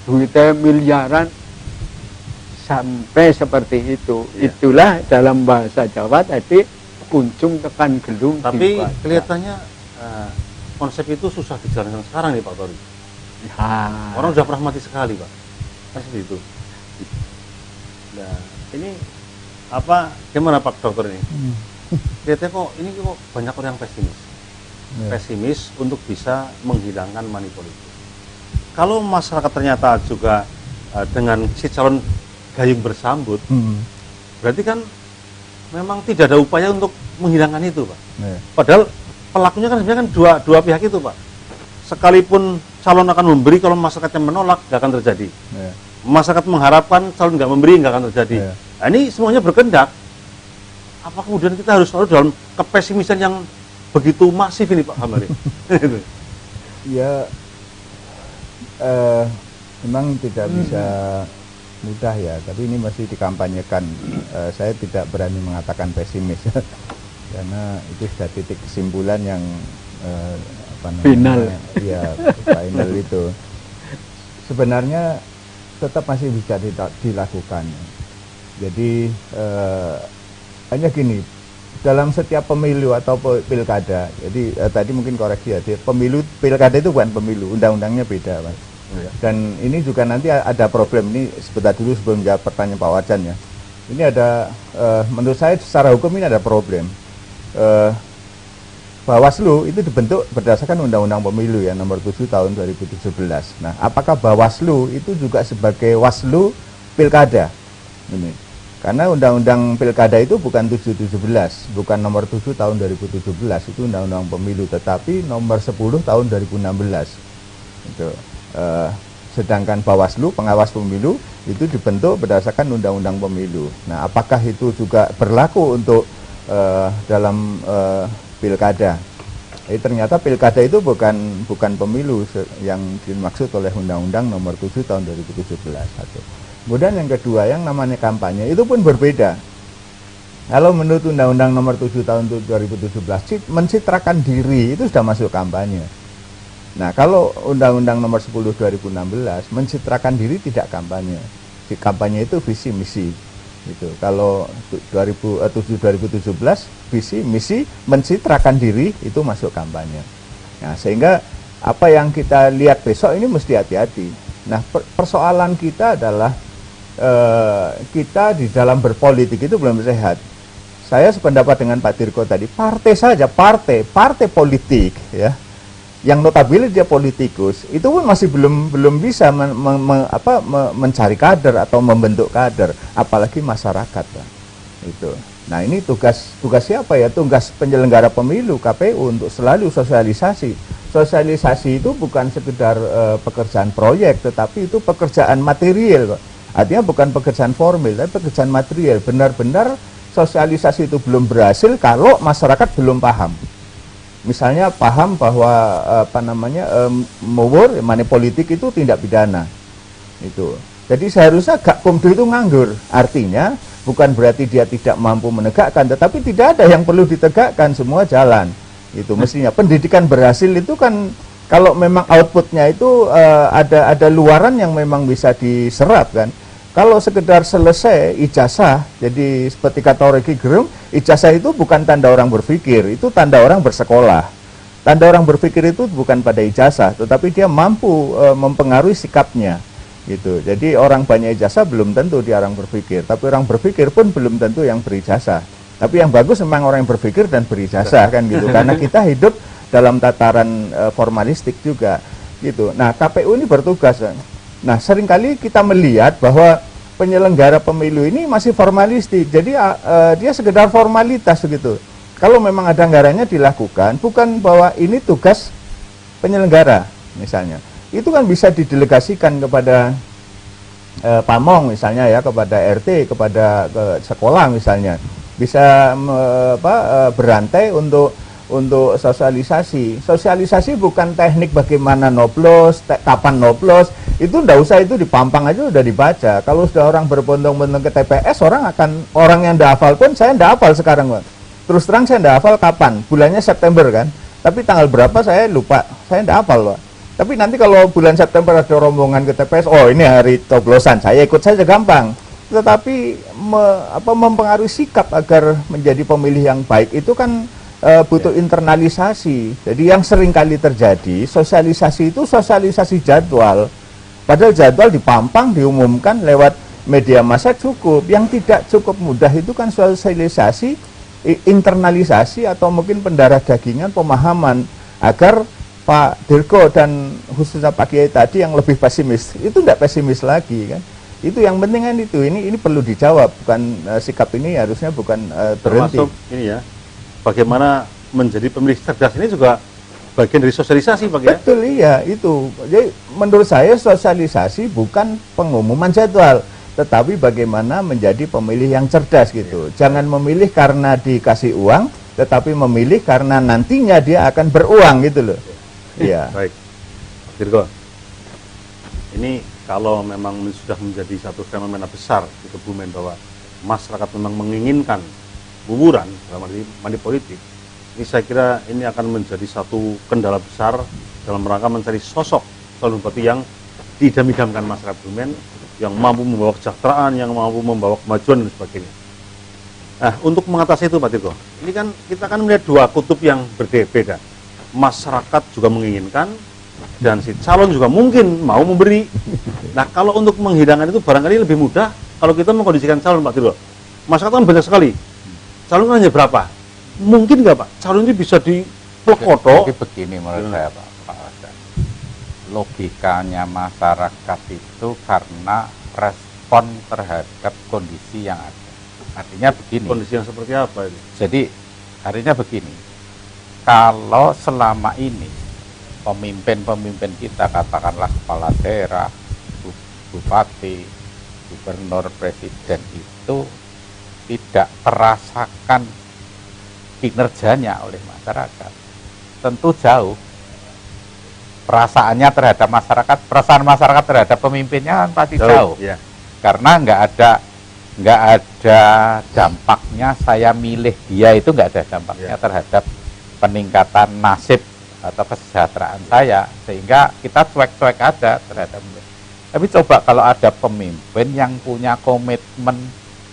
duitnya miliaran, sampai seperti itu. Iya. Itulah dalam bahasa Jawa tadi kunjung tekan gelung. Tapi dibaca. kelihatannya konsep itu susah dijalankan sekarang nih Pak Tori. Ya. Orang sudah pragmatis sekali Pak, kan seperti itu. Nah ini apa? Gimana Pak Dokter ini? Kelihatannya kok ini kok banyak orang yang pesimis. Ya. Pesimis untuk bisa menghilangkan money politik. Kalau masyarakat ternyata juga dengan si calon gayung bersambut, berarti kan memang tidak ada upaya untuk menghilangkan itu, Pak. Ya. Padahal pelakunya kan sebenarnya kan dua pihak itu, Pak. Sekalipun calon akan memberi, kalau masyarakatnya menolak, nggak akan terjadi. Ya. Masyarakat mengharapkan, calon nggak memberi, nggak akan terjadi. Ya. Nah, ini semuanya berkendak. Apa kemudian kita harus selalu dalam kepesimisan yang begitu masif ini, Pak Hamali? Ya, memang tidak bisa mudah ya, tapi ini masih dikampanyekan. Saya tidak berani mengatakan pesimis karena itu sudah titik kesimpulan yang apa namanya, Final. Ya, final itu sebenarnya tetap masih bisa dilakukan. Jadi hanya gini, dalam setiap pemilu atau pilkada, jadi tadi mungkin koreksi ya, pemilu pilkada itu bukan pemilu, undang-undangnya beda, Mas. Dan ini juga nanti ada problem ini, sebentar dulu sebelum menjawab pertanyaan Pak Wajan ya. Ini ada, menurut saya secara hukum ini ada problem. Bawaslu itu dibentuk berdasarkan Undang-Undang Pemilu ya, nomor 7 tahun 2017. Nah, apakah Bawaslu itu juga sebagai Waslu pilkada? Ini. Karena Undang-Undang Pilkada itu bukan 717, bukan nomor 7 tahun 2017, itu Undang-Undang Pemilu, tetapi nomor 10 tahun 2016. Itu. Sedangkan Bawaslu, pengawas pemilu, itu dibentuk berdasarkan Undang-Undang Pemilu. Nah, apakah itu juga berlaku untuk dalam pilkada? Ternyata pilkada itu bukan pemilu yang dimaksud oleh Undang-Undang nomor 7 tahun 2017. Kemudian yang kedua, yang namanya kampanye itu pun berbeda. Kalau menurut Undang-Undang nomor 7 tahun 2017, mencitrakan diri itu sudah masuk kampanye. Nah, kalau Undang-Undang nomor 10 2016, mencitrakan diri tidak kampanye. Si kampanye itu visi misi. Gitu. Kalau 2017, visi misi mencitrakan diri itu masuk kampanye. Nah, sehingga apa yang kita lihat besok ini mesti hati-hati. Nah, persoalan kita adalah kita di dalam berpolitik itu belum sehat. Saya sependapat dengan Pak Dirgo tadi, partai saja, partai politik ya, yang notabene dia politikus, itu pun masih belum bisa mencari kader atau membentuk kader, apalagi masyarakat, Pak. Itu. Nah, ini tugas siapa ya? Tugas penyelenggara pemilu KPU untuk selalu sosialisasi. Sosialisasi itu bukan sekedar pekerjaan proyek, tetapi itu pekerjaan material, Pak. Artinya bukan pekerjaan formil, tapi pekerjaan material. Benar-benar sosialisasi itu belum berhasil kalau masyarakat belum paham. Misalnya paham bahwa money politik itu tindak pidana. Itu. Jadi seharusnya Gakkumdu itu nganggur. Artinya bukan berarti dia tidak mampu menegakkan, tetapi tidak ada yang perlu ditegakkan, semua jalan. Itu mestinya pendidikan berhasil itu kan kalau memang outputnya itu ada luaran yang memang bisa diserap kan. Kalau sekedar selesai ijazah, jadi seperti kata Rocky Gerung, ijazah itu bukan tanda orang berpikir, itu tanda orang bersekolah. Tanda orang berpikir itu bukan pada ijazah, tetapi dia mampu mempengaruhi sikapnya. Gitu. Jadi orang banyak ijazah belum tentu dia orang berpikir, tapi orang berpikir pun belum tentu yang berijazah. Tapi yang bagus memang orang yang berpikir dan berijazah kan gitu, karena kita hidup dalam tataran formalistik juga. Gitu. Nah, KPU ini bertugas. Nah, seringkali kita melihat bahwa penyelenggara pemilu ini masih formalistik. Jadi dia sekedar formalitas begitu. Kalau memang ada anggarannya dilakukan, bukan bahwa ini tugas penyelenggara misalnya. Itu kan bisa didelegasikan kepada pamong misalnya ya, kepada RT, kepada sekolah misalnya. Bisa berantai untuk sosialisasi. Sosialisasi bukan teknik bagaimana noblos, kapan noblos, itu ndak usah, itu dipampang aja udah dibaca. Kalau sudah orang berbondong-bondong ke TPS, orang yang ndak hafal pun, saya ndak hafal sekarang, Pak. Terus terang saya ndak hafal kapan, bulannya September kan, tapi tanggal berapa saya lupa, saya ndak hafal, Pak. Tapi nanti kalau bulan September ada rombongan ke TPS, oh ini hari coblosan, saya ikut saja gampang. tetapi mempengaruhi sikap agar menjadi pemilih yang baik itu kan butuh internalisasi. Jadi yang sering kali terjadi, sosialisasi itu sosialisasi jadwal. Padahal jadwal dipampang, diumumkan lewat media massa cukup. Yang tidak cukup mudah itu kan sosialisasi, internalisasi atau mungkin pendarah dagingan, pemahaman agar Pak Dirgo dan khususnya Pak Kiai tadi yang lebih pesimis, itu tidak pesimis lagi kan. Itu yang penting kan itu, ini perlu dijawab, bukan sikap ini harusnya bukan berhenti. Termasuk ini ya, bagaimana menjadi pemilih cerdas ini juga bagian dari sosialisasi Pak ya? Betul, iya itu. Jadi menurut saya sosialisasi bukan pengumuman jadwal, tetapi bagaimana menjadi pemilih yang cerdas gitu. Jangan memilih karena dikasih uang, tetapi memilih karena nantinya dia akan beruang gitu loh. Iya. Baik, Pak Dirgo. Ini kalau memang sudah menjadi satu fenomena besar di Kebumen bahwa masyarakat memang menginginkan buburan dalam arti money politik, ini saya kira ini akan menjadi satu kendala besar dalam rangka mencari sosok calon bupati yang didam-idamkan masyarakat Kebumen, yang mampu membawa kesejahteraan, yang mampu membawa kemajuan dan sebagainya. Nah, untuk mengatasi itu Pak Dirgo, ini kan kita kan melihat dua kutub yang berbeda. Masyarakat juga menginginkan dan si calon juga mungkin mau memberi. Nah, kalau untuk menghilangkan itu barangkali lebih mudah kalau kita mengkondisikan calon Pak Dirgo. Masyarakat kan banyak sekali. Calon kan hanya berapa? Mungkin nggak Pak? Calon ini bisa diplokoto. Jadi begini menurut saya Pak Hasan. Logikanya masyarakat itu karena respon terhadap kondisi yang ada. Artinya begini. Kondisi yang seperti apa itu? Jadi artinya begini. Kalau selama ini pemimpin-pemimpin kita, katakanlah kepala daerah, bupati, gubernur, presiden itu tidak terasakan kinerjanya oleh masyarakat, tentu jauh perasaannya terhadap masyarakat, perasaan masyarakat terhadap pemimpinnya kan pasti jauh. Ya. Karena nggak ada dampaknya, saya milih dia itu nggak ada dampaknya terhadap peningkatan nasib atau kesejahteraan saya, sehingga kita cuek-cuek aja terhadap. Tapi coba kalau ada pemimpin yang punya komitmen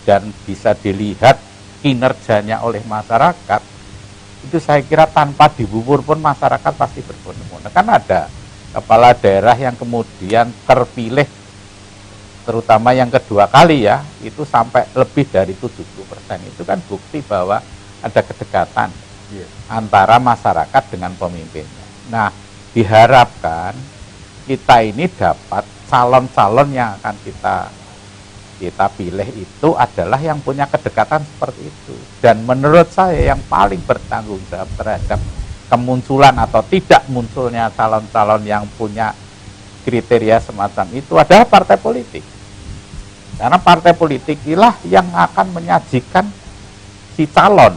dan bisa dilihat kinerjanya oleh masyarakat, itu saya kira tanpa dibubur pun masyarakat pasti berbondong-bondong. Kan ada kepala daerah yang kemudian terpilih, terutama yang kedua kali ya, itu sampai lebih dari 70%. Itu kan bukti bahwa ada kedekatan antara masyarakat dengan pemimpinnya. Nah, diharapkan kita ini dapat calon-calon yang akan kita pilih itu adalah yang punya kedekatan seperti itu. Dan menurut saya yang paling bertanggung jawab terhadap kemunculan atau tidak munculnya calon-calon yang punya kriteria semacam itu adalah partai politik. Karena partai politik inilah yang akan menyajikan si calon.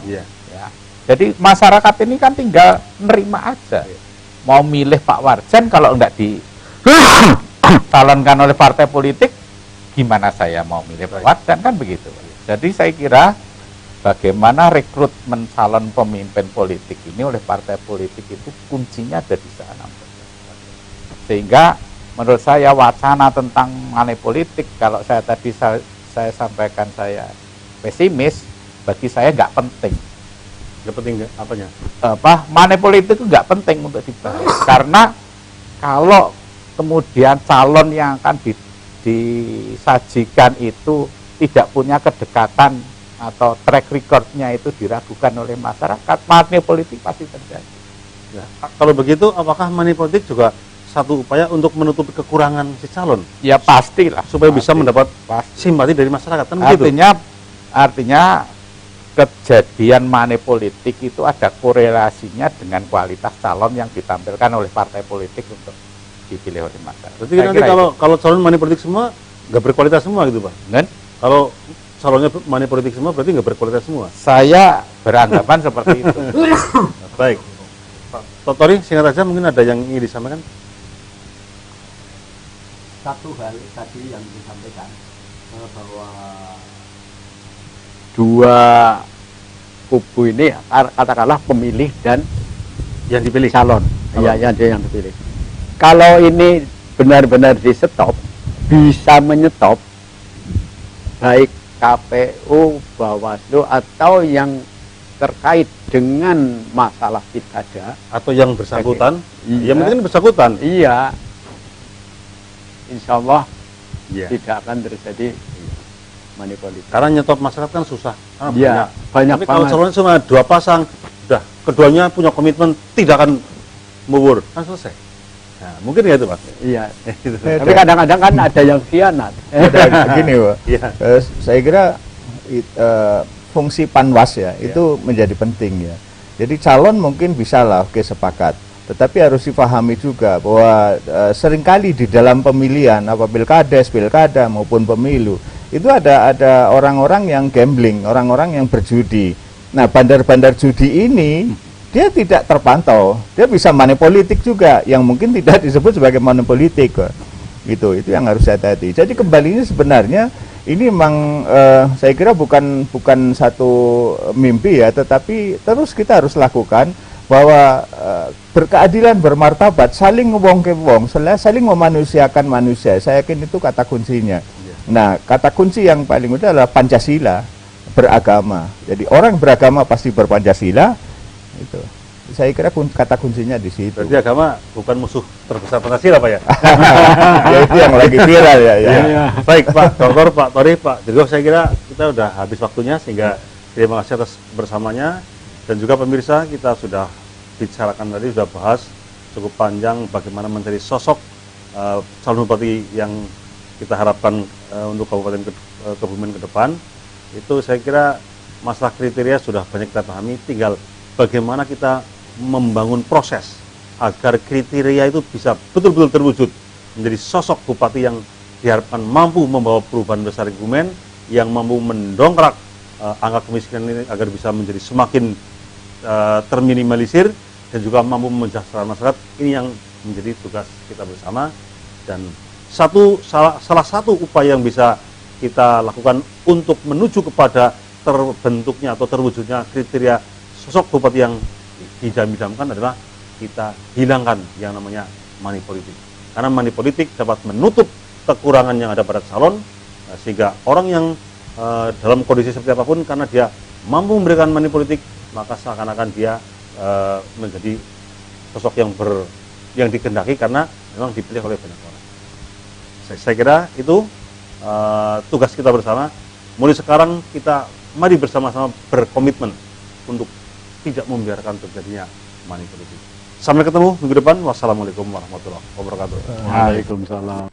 Jadi masyarakat ini kan tinggal nerima aja. Mau milih Pak Warjan, kalau enggak dicalonkan oleh partai politik, gimana saya mau milih Pak Warjan, kan begitu. Jadi saya kira bagaimana rekrutmen calon pemimpin politik ini oleh partai politik itu kuncinya ada di sana. Sehingga menurut saya wacana tentang money politik, kalau saya tadi saya sampaikan saya pesimis, bagi saya nggak penting. Nggak penting apanya? Money politik itu nggak penting untuk dibahas. Karena kalau kemudian calon yang akan disajikan itu tidak punya kedekatan atau track recordnya itu diragukan oleh masyarakat, money politik pasti terjadi. Ya, kalau begitu, apakah money politik juga satu upaya untuk menutupi kekurangan si calon? Ya pastilah. Supaya bisa mendapat simpati dari masyarakat, kan begitu? Artinya kejadian money politik itu ada korelasinya dengan kualitas calon yang ditampilkan oleh partai politik untuk dipilih oleh masyarakat. Berarti nanti kalau calon money politik semua nggak berkualitas semua gitu Pak? Kan? Kalau calonnya money politik semua berarti nggak berkualitas semua? Saya beranggapan seperti itu. Baik. Pak Totori, singkat saja mungkin ada yang ingin disampaikan? Satu hal tadi yang disampaikan bahwa dua kubu ini katakanlah pemilih dan yang dipilih calon, ya yang dipilih. Kalau ini benar-benar di stop, bisa menyetop baik KPU, Bawaslu atau yang terkait dengan masalah pilkada atau yang bersangkutan, Iya. yang penting bersangkutan. iya, insya Allah Iya. tidak akan terjadi money politik. Karena nyetop masyarakat kan susah. Karena Iya, banyak Tapi kalau banget. calonnya cuma 2 pasang, udah keduanya punya komitmen tidak akan mubur, kan selesai. Nah, mungkin ya itu Pak. Iya. Gitu. Tapi kadang-kadang kan ada yang khianat. Dan begini Pak, Iya. saya kira fungsi panwas ya itu menjadi penting ya. Jadi calon mungkin bisa lah, oke sepakat. Tetapi harus dipahami juga bahwa seringkali di dalam pemilihan, apa pilkades, pilkada maupun pemilu, itu ada orang-orang yang gambling, orang-orang yang berjudi. Nah, bandar-bandar judi ini dia tidak terpantau, dia bisa money politik juga, yang mungkin tidak disebut sebagai money politik, gitu. Itu yang harus hati-hati. Jadi kembalinya sebenarnya ini memang saya kira bukan satu mimpi ya, tetapi terus kita harus lakukan bahwa berkeadilan, bermartabat, saling ngewong ke wong, saling memanusiakan manusia. Saya yakin itu kata kuncinya. Nah, kata kunci yang paling utama adalah Pancasila, beragama. Jadi orang beragama pasti berpancasila. Itu. Saya kira kata kuncinya di situ. Berarti agama bukan musuh terbesar Pancasila Pak ya? Ya itu yang lagi viral ya. Ya. Baik Pak Dr. Pak Tori, Pak Dirgo, saya kira kita udah habis waktunya, sehingga terima kasih atas bersamanya. Dan juga pemirsa, kita sudah bicarakan tadi, sudah bahas cukup panjang bagaimana mencari sosok calon bupati yang kita harapkan untuk Kabupaten Kebumen ke depan. Itu saya kira masalah kriteria sudah banyak kita pahami, tinggal bagaimana kita membangun proses agar kriteria itu bisa betul-betul terwujud menjadi sosok bupati yang diharapkan mampu membawa perubahan besar di Kebumen, yang mampu mendongkrak angka kemiskinan ini agar bisa menjadi semakin terminimalisir, dan juga mampu mensejahterakan masyarakat. Ini yang menjadi tugas kita bersama, dan salah satu upaya yang bisa kita lakukan untuk menuju kepada terbentuknya atau terwujudnya kriteria sosok bupati yang didam-damkan adalah kita hilangkan yang namanya money politik. Karena money politik dapat menutup kekurangan yang ada pada calon, sehingga orang yang dalam kondisi seperti apapun, karena dia mampu memberikan money politik, maka seakan-akan dia menjadi sosok yang dikehendaki karena memang dipilih oleh banyak orang. Saya kira itu tugas kita bersama. Mulai sekarang kita mari bersama-sama berkomitmen untuk tidak membiarkan terjadinya money politik. Sampai ketemu minggu depan. Wassalamualaikum warahmatullahi wabarakatuh. Waalaikumsalam.